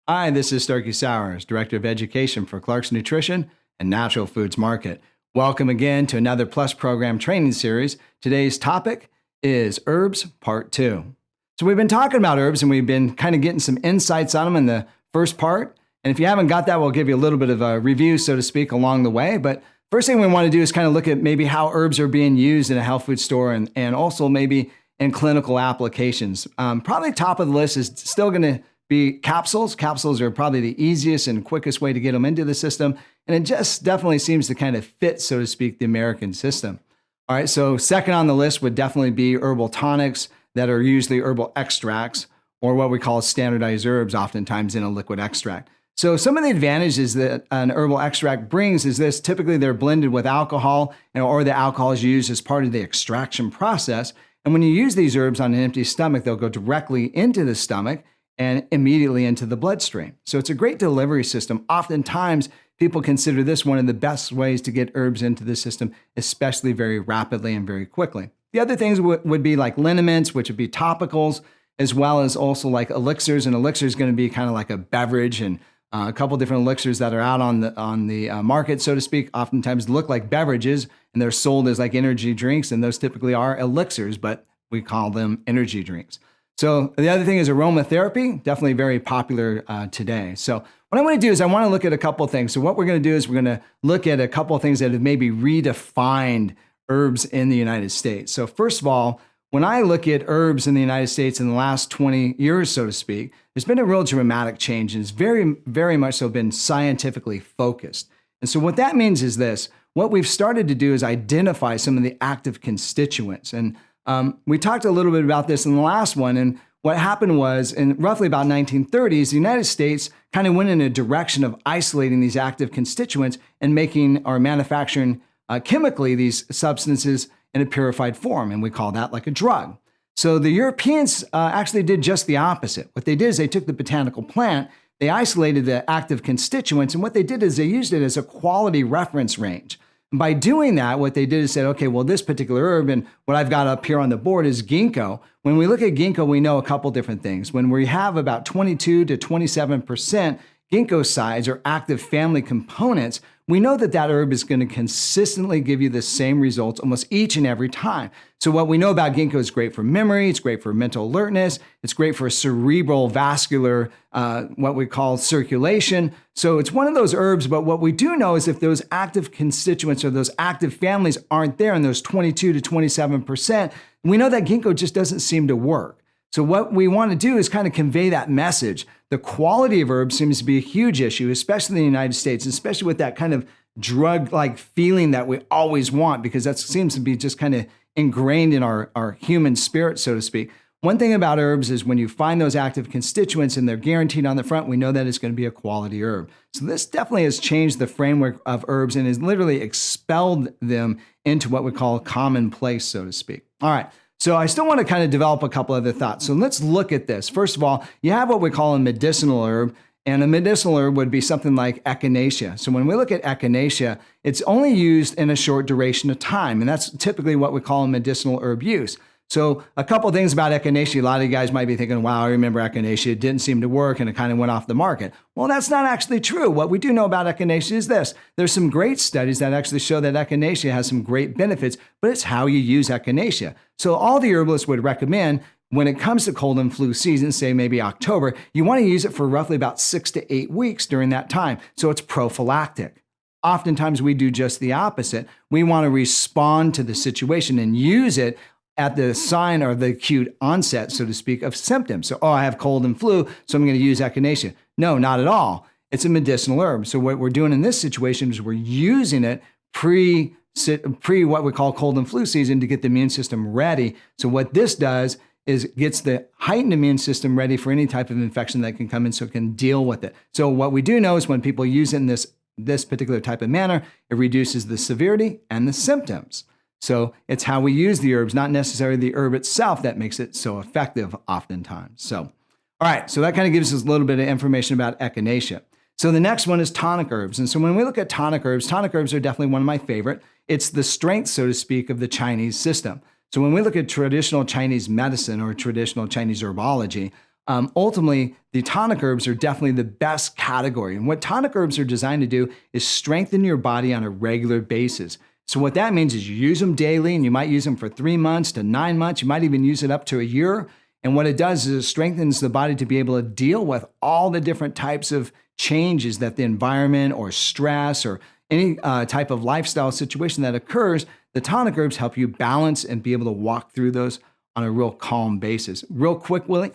Hi, this is Starkey Sowers, Director of Education for Clark's Nutrition and Natural Foods Market. Welcome again to another Plus Program training series. Today's topic is Herbs Part 2. So we've been talking about herbs and we've been kind of getting some insights on them in the first part. And if you haven't got that, we'll give you a little bit of a review, so to speak, along the way. But first thing we want to do is kind of look at maybe how herbs are being used in a health food store and also maybe in clinical applications. Probably top of the list is still going to be capsules. Capsules are probably the easiest and quickest way to get them into the system. And it just definitely seems to kind of fit, so to speak, the American system. All right, so second on the list would definitely be herbal tonics that are usually herbal extracts or what we call standardized herbs, oftentimes in a liquid extract. So some of the advantages that an herbal extract brings is this: typically they're blended with alcohol or the alcohol is used as part of the extraction process. And when you use these herbs on an empty stomach, they'll go directly into the stomach and immediately into the bloodstream. So it's a great delivery system. Oftentimes, people consider this one of the best ways to get herbs into the system, especially very rapidly and very quickly. The other things would be like liniments, which would be topicals, as well as also like elixirs. And elixir is going to be kind of like a beverage, and a couple different elixirs that are out on the market, so to speak, oftentimes look like beverages, and they're sold as like energy drinks, and those typically are elixirs, but we call them energy drinks. So the other thing is aromatherapy, definitely very popular today. So what I want to do is I want to look at a couple of things. So what we're going to do is we're going to look at a couple of things that have maybe redefined herbs in the United States. So first of all, when I look at herbs in the United States in the last 20 years, so to speak, there's been a real dramatic change, and it's very, very much so been scientifically focused. And so what that means is this: what we've started to do is identify some of the active constituents. And we talked a little bit about this in the last one, and what happened was in roughly about 1930s, the United States kind of went in a direction of isolating these active constituents and making or manufacturing chemically these substances in a purified form, and we call that like a drug. So the Europeans actually did just the opposite. What they did is they took the botanical plant, they isolated the active constituents, and what they did is they used it as a quality reference range. By doing that, what they did is said, okay, well, this particular herb, and what I've got up here on the board is ginkgo. When we look at ginkgo, we know a couple different things. When we have about 22 to 27% ginkgo sides or active family components, we know that that herb is going to consistently give you the same results almost each and every time. So what we know about ginkgo is great for memory, it's great for mental alertness, it's great for cerebral vascular, what we call circulation. So it's one of those herbs, but what we do know is if those active constituents or those active families aren't there in those 22 to 27%, we know that ginkgo just doesn't seem to work. So what we want to do is kind of convey that message. The quality of herbs seems to be a huge issue, especially in the United States, especially with that kind of drug-like feeling that we always want, because that seems to be just kind of ingrained in our human spirit, so to speak. One thing about herbs is when you find those active constituents and they're guaranteed on the front, we know that it's going to be a quality herb. So this definitely has changed the framework of herbs and has literally expelled them into what we call commonplace, so to speak. All right. So I still want to kind of develop a couple other thoughts. So let's look at this. First of all, you have what we call a medicinal herb, and a medicinal herb would be something like echinacea. So when we look at echinacea, it's only used in a short duration of time, and that's typically what we call a medicinal herb use. So a couple of things about echinacea. A lot of you guys might be thinking, wow, I remember echinacea. It didn't seem to work and it kind of went off the market. Well, that's not actually true. What we do know about echinacea is this. There's some great studies that actually show that echinacea has some great benefits, but it's how you use echinacea. So all the herbalists would recommend when it comes to cold and flu season, say maybe October, you want to use it for roughly about 6 to 8 weeks during that time. So it's prophylactic. Oftentimes we do just the opposite. We want to respond to the situation and use it at the sign or the acute onset, so to speak, of symptoms. So, I have cold and flu, so I'm going to use echinacea. No, not at all. It's a medicinal herb. So what we're doing in this situation is we're using it pre what we call cold and flu season to get the immune system ready. So what this does is it gets the heightened immune system ready for any type of infection that can come in so it can deal with it. So what we do know is when people use it in this particular type of manner, it reduces the severity and the symptoms. So it's how we use the herbs, not necessarily the herb itself, that makes it so effective oftentimes. So, all right, so that kind of gives us a little bit of information about echinacea. So the next one is tonic herbs. And so when we look at tonic herbs are definitely one of my favorite. It's the strength, so to speak, of the Chinese system. So when we look at traditional Chinese medicine or traditional Chinese herbology, Ultimately, the tonic herbs are definitely the best category. And what tonic herbs are designed to do is strengthen your body on a regular basis. So what that means is you use them daily, and you might use them for 3 months to 9 months. You might even use it up to a year. And what it does is it strengthens the body to be able to deal with all the different types of changes that the environment or stress or any type of lifestyle situation that occurs. The tonic herbs help you balance and be able to walk through those on a real calm basis. Real quickly,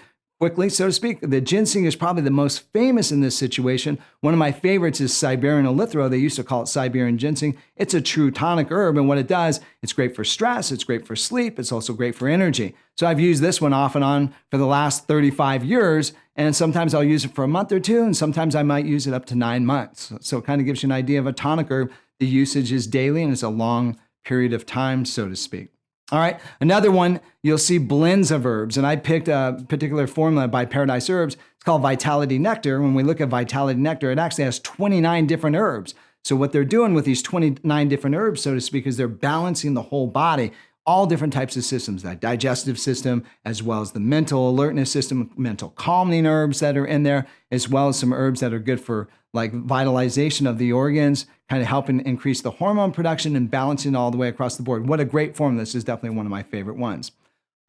so to speak, the ginseng is probably the most famous in this situation. One of my favorites is Siberian eleuthero. They used to call it Siberian ginseng. It's a true tonic herb, and what it does, it's great for stress, it's great for sleep, it's also great for energy. So I've used this one off and on for the last 35 years, and sometimes I'll use it for a month or two, and sometimes I might use it up to 9 months. So it kind of gives you an idea of a tonic herb. The usage is daily, and it's a long period of time, so to speak. All right, another one, you'll see blends of herbs, and I picked a particular formula by Paradise Herbs. It's called Vitality Nectar. When we look at Vitality Nectar, it actually has 29 different herbs. So what they're doing with these 29 different herbs, so to speak, is they're balancing the whole body, all different types of systems, that digestive system, as well as the mental alertness system, mental calming herbs that are in there, as well as some herbs that are good for like vitalization of the organs, kind of helping increase the hormone production and balancing all the way across the board. What a great formula. This is definitely one of my favorite ones.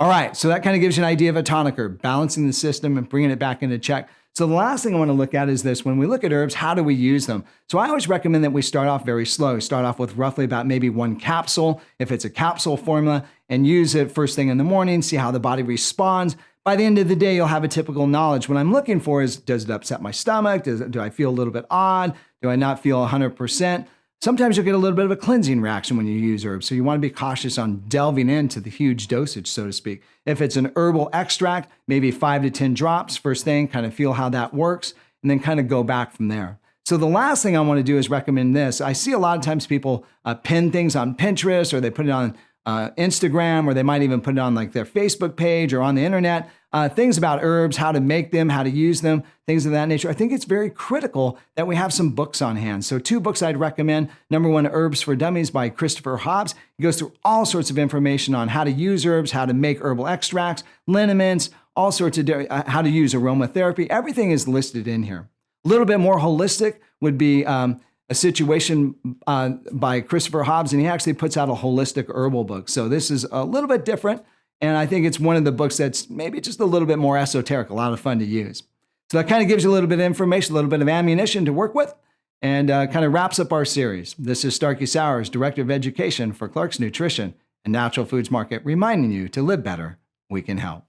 All right, so that kind of gives you an idea of a tonic herb, balancing the system and bringing it back into check. So the last thing I want to look at is this. When we look at herbs, how do we use them? So I always recommend that we start off very slow. Start off with roughly about maybe 1 capsule, if it's a capsule formula, and use it first thing in the morning, see how the body responds. By the end of the day, you'll have a typical knowledge. What I'm looking for is, does it upset my stomach? Do I feel a little bit odd? Do I not feel 100%? Sometimes you'll get a little bit of a cleansing reaction when you use herbs. So you want to be cautious on delving into the huge dosage, so to speak. If it's an herbal extract, maybe 5 to 10 drops first thing, kind of feel how that works, and then kind of go back from there. So the last thing I want to do is recommend this. I see a lot of times people pin things on Pinterest, or they put it on Instagram, or they might even put it on like their Facebook page or on the internet. Things about herbs, how to make them, how to use them, things of that nature. I think it's very critical that we have some books on hand. So 2 books I'd recommend. Number 1, Herbs for Dummies by Christopher Hobbs. He goes through all sorts of information on how to use herbs, how to make herbal extracts, liniments, all sorts of how to use aromatherapy. Everything is listed in here. A little bit more holistic would be a situation by Christopher Hobbs, and he actually puts out a holistic herbal book. So this is a little bit different. And I think it's one of the books that's maybe just a little bit more esoteric, a lot of fun to use. So that kind of gives you a little bit of information, a little bit of ammunition to work with, and kind of wraps up our series. This is Starkey Sowers, Director of Education for Clark's Nutrition and Natural Foods Market, reminding you to live better, we can help.